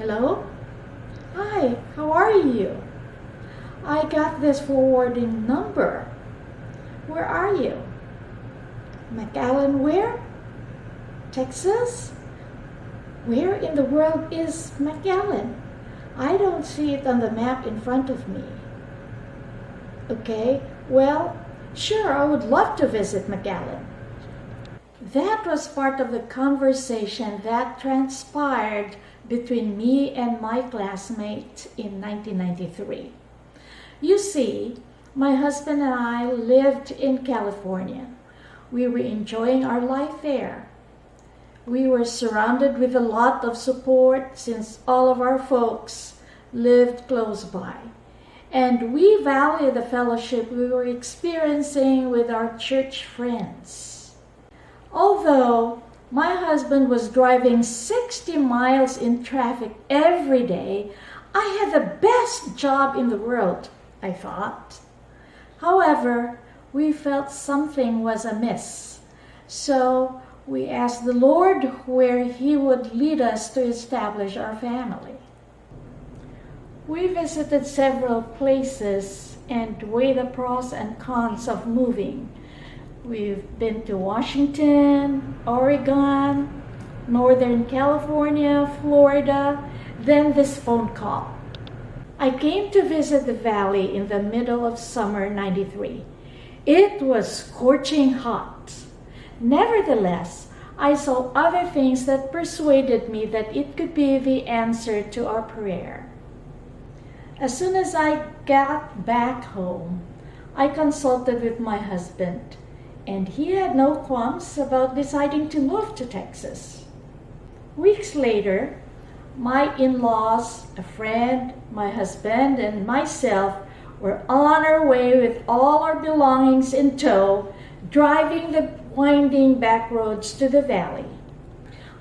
Hello? Hi, how are you? I got this forwarding number. Where are you? McAllen where? Texas? Where in the world is McAllen? I don't see it on the map in front of me. Okay, well, sure, I would love to visit McAllen. That was part of the conversation that transpired between me and my classmate in 1993. You see, my husband and I lived in California. We were enjoying our life there. We were surrounded with a lot of support since all of our folks lived close by. And we valued the fellowship we were experiencing with our church friends. Although my husband was driving 60 miles in traffic every day, I had the best job in the world, I thought. However, we felt something was amiss. So we asked the Lord where He would lead us to establish our family. We visited several places and weighed the pros and cons of moving. We've been to Washington, Oregon, Northern California, Florida, then this phone call. I came to visit the valley in the middle of summer '93. It was scorching hot. Nevertheless, I saw other things that persuaded me that it could be the answer to our prayer. As soon as I got back home, I consulted with my husband, and he had no qualms about deciding to move to Texas. Weeks later, my in-laws, a friend, my husband, and myself were on our way with all our belongings in tow, driving the winding back roads to the valley.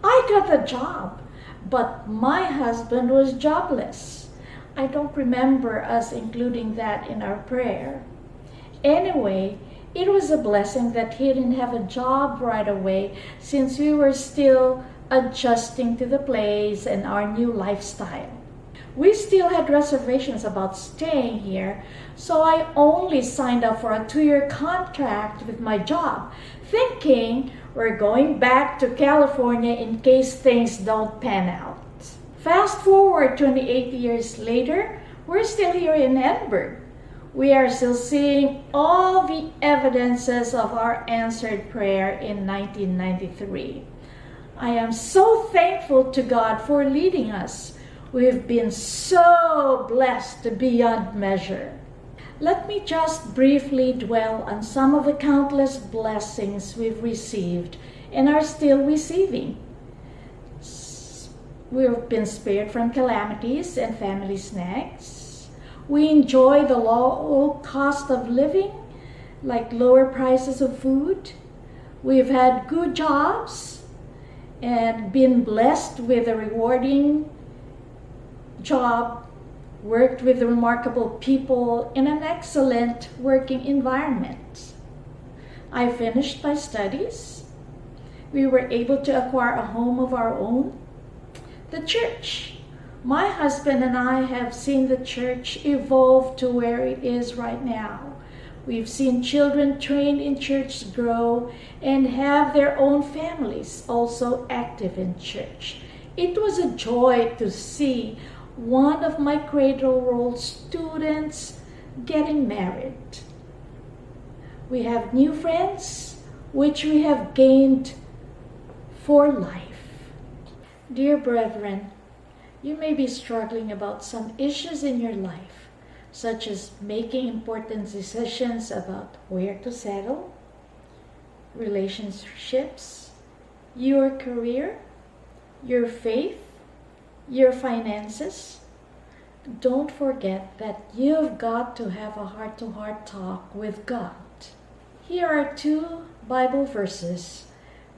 I got a job, but my husband was jobless. I don't remember us including that in our prayer. Anyway, it was a blessing that he didn't have a job right away since we were still adjusting to the place and our new lifestyle. We still had reservations about staying here, so I only signed up for a 2-year contract with my job, thinking we're going back to California in case things don't pan out. Fast forward 28 years later, we're still here in Edinburgh. We are still seeing all the evidences of our answered prayer in 1993. I am so thankful to God for leading us. We've been so blessed beyond measure. Let me just briefly dwell on some of the countless blessings we've received and are still receiving. We've been spared from calamities and family snags. We enjoy the low cost of living, like lower prices of food. We've had good jobs and been blessed with a rewarding job, worked with remarkable people in an excellent working environment. I finished my studies. We were able to acquire a home of our own. The church. My husband and I have seen the church evolve to where it is right now. We've seen children trained in church grow and have their own families also active in church. It was a joy to see one of my cradle roll students getting married. We have new friends, which we have gained for life. Dear brethren, you may be struggling about some issues in your life, such as making important decisions about where to settle, relationships, your career, your faith, your finances. Don't forget that you've got to have a heart-to-heart talk with God. Here are 2 Bible verses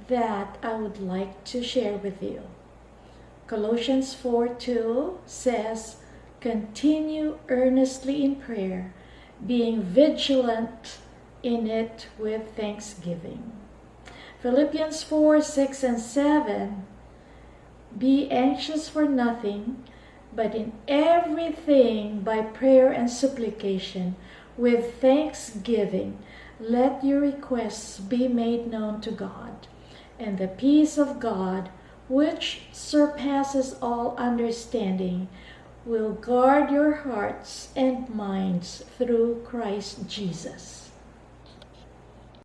that I would like to share with you. Colossians 4:2 says, "Continue earnestly in prayer, being vigilant in it with thanksgiving." Philippians 4:6 and 7 Be anxious for nothing, but in everything by prayer and supplication, with thanksgiving, let your requests be made known to God. And the peace of God, which surpasses all understanding, will guard your hearts and minds through Christ Jesus.